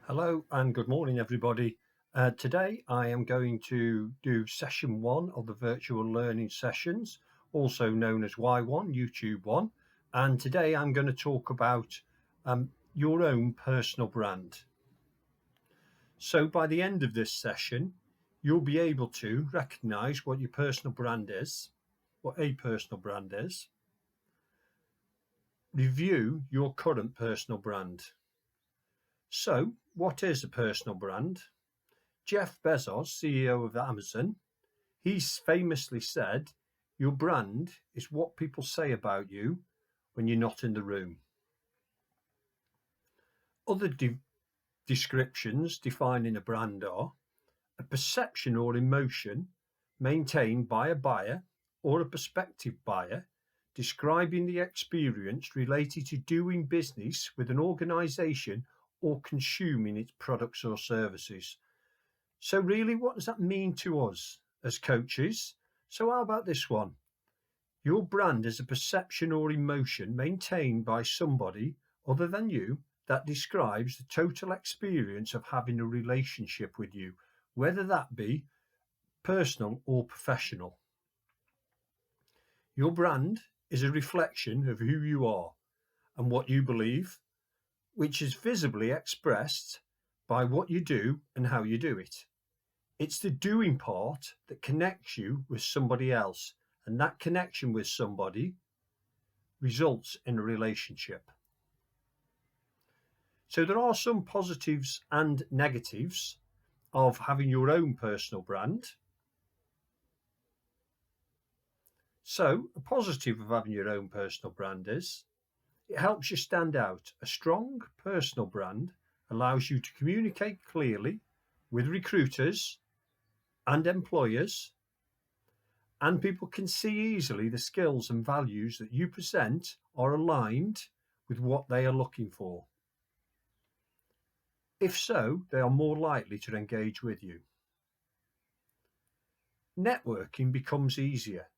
Hello and good morning, everybody. Today I am going to do session one of the virtual learning sessions, also known as Y1, YouTube One. And today I'm going to talk about your own personal brand. So by the end of this session, you'll be able to recognize what your personal brand is, what a personal brand is, review your current personal brand. So, what is a personal brand? Jeff Bezos, CEO of Amazon, he's famously said, your brand is what people say about you when you're not in the room. Other descriptions defining a brand are a perception or emotion maintained by a buyer or a prospective buyer describing the experience related to doing business with an organization or consuming its products or services. So really, what does that mean to us as coaches? So how about this one? Your brand is a perception or emotion maintained by somebody other than you that describes the total experience of having a relationship with you, whether that be personal or professional. Your brand is a reflection of who you are and what you believe, which is visibly expressed by what you do and how you do it. It's the doing part that connects you with somebody else, and that connection with somebody results in a relationship. So there are some positives and negatives of having your own personal brand. So a positive of having your own personal brand is it helps you stand out. A strong personal brand allows you to communicate clearly with recruiters and employers, and people can see easily the skills and values that you present are aligned with what they are looking for. If so, they are more likely to engage with you. Networking becomes easier.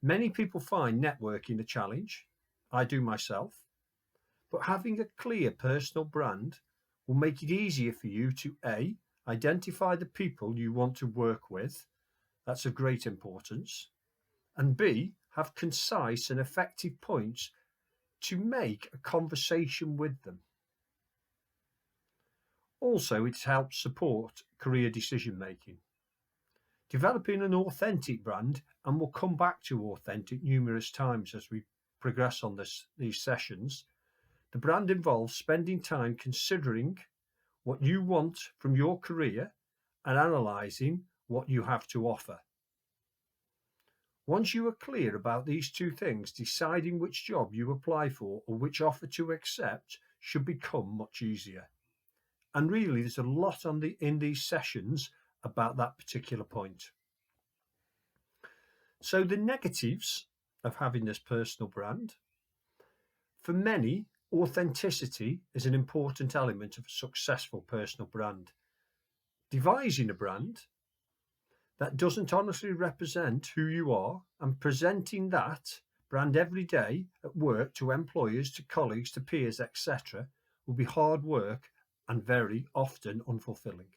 Many people find networking a challenge. I do myself. But having a clear personal brand will make it easier for you to A, identify the people you want to work with. That's of great importance. And B, have concise and effective points to make a conversation with them. Also, it helps support career decision making. Developing an authentic brand, and we'll come back to authentic numerous times as we progress on these sessions. The brand involves spending time considering what you want from your career and analysing what you have to offer. Once you are clear about these two things, deciding which job you apply for or which offer to accept should become much easier. And really, there's a lot in these sessions about that particular point. So the negatives of having this personal brand. For many, authenticity is an important element of a successful personal brand. Devising a brand that doesn't honestly represent who you are and presenting that brand every day at work to employers, to colleagues, to peers, etc., will be hard work and very often unfulfilling.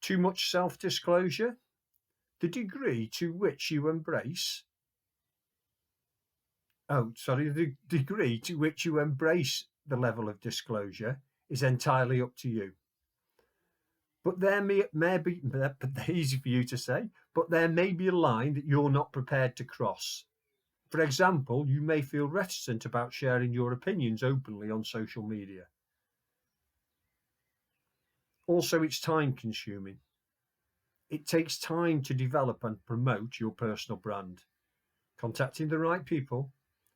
Too much self-disclosure. The degree to which you embrace the degree to which you embrace the level of disclosure is entirely up to you. But there may be, easy for you to say, but there may be a line that you're not prepared to cross. For example, you may feel reticent about sharing your opinions openly on social media. Also, it's time consuming. It takes time to develop and promote your personal brand. Contacting the right people,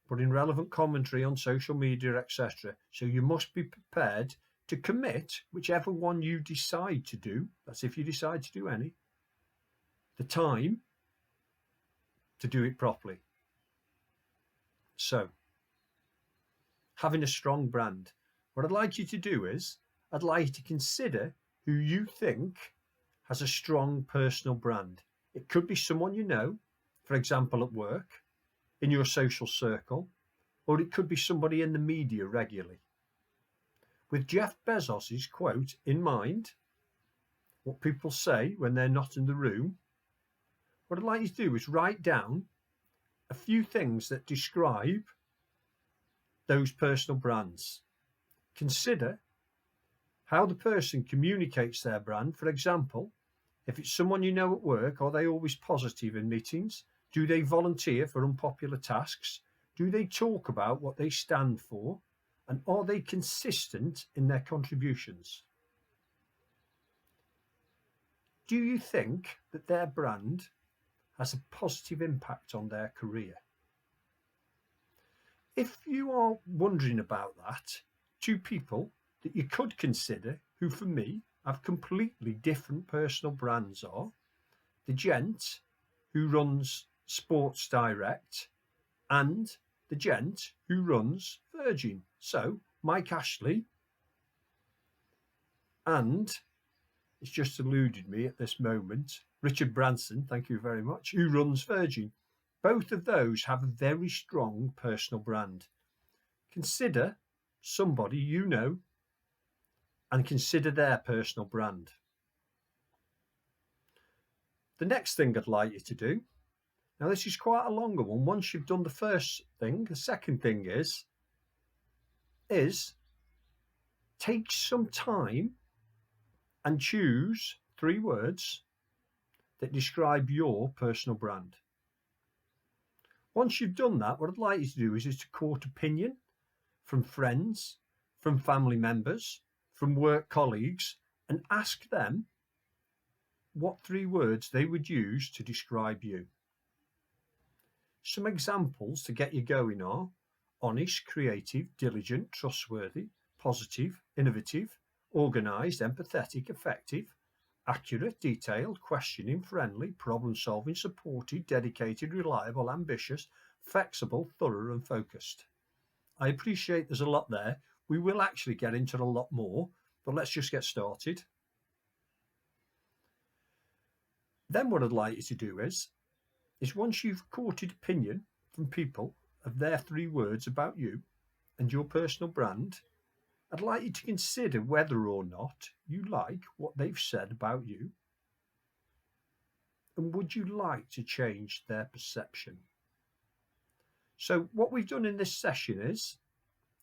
putting relevant commentary on social media, etc. So you must be prepared to commit whichever one you decide to do. That's if you decide to do any. The time to do it properly. So, having a strong brand. What I'd like you to do is, I'd like you to consider who you think has a strong personal brand. It could be someone you know, for example, at work, in your social circle, or it could be somebody in the media regularly. with Jeff Bezos's quote in mind, what people say when they're not in the room, what I'd like you to do is write down a few things that describe those personal brands. Consider how the person communicates their brand. For example, if it's someone you know at work, are they always positive in meetings? Do they volunteer for unpopular tasks? Do they talk about what they stand for? And are they consistent in their contributions? Do you think that their brand has a positive impact on their career? If you are wondering about that, two people that you could consider who for me have completely different personal brands are the gent who runs Sports Direct and the gent who runs Virgin. So Mike Ashley, and it's just eluded me at this moment, Richard Branson, thank you very much, who runs Virgin. Both of those have a very strong personal brand. Consider somebody you know and consider their personal brand. The next thing I'd like you to do, now this is quite a longer one. Once you've done the first thing, the second thing is take some time and choose 3 words that describe your personal brand. Once you've done that, what I'd like you to do is to court opinion from friends, from family members, from work colleagues, and ask them what 3 words they would use to describe you. Some examples to get you going are honest, creative, diligent, trustworthy, positive, innovative, organised, empathetic, effective, accurate, detailed, questioning, friendly, problem-solving, supportive, dedicated, reliable, ambitious, flexible, thorough and focused. I appreciate there's a lot there. We will actually get into a lot more, but let's just get started. Then what I'd like you to do is once you've courted opinion from people of their 3 words about you and your personal brand, I'd like you to consider whether or not you like what they've said about you, and would you like to change their perception. So what we've done in this session is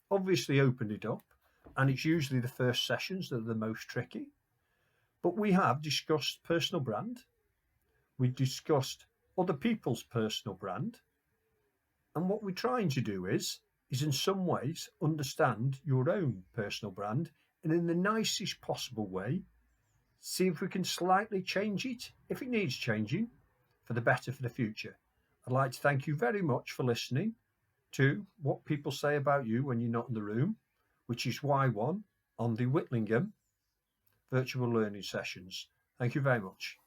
obviously opened it up, and it's usually the first sessions that are the most tricky, but we have discussed personal brand, we discussed other people's personal brand, and what we're trying to do is in some ways understand your own personal brand, and in the nicest possible way see if we can slightly change it if it needs changing for the better for the future. I'd like to thank you very much for listening to what people say about you when you're not in the room, which is Y1 on the Whitlingham virtual learning sessions. Thank you very much.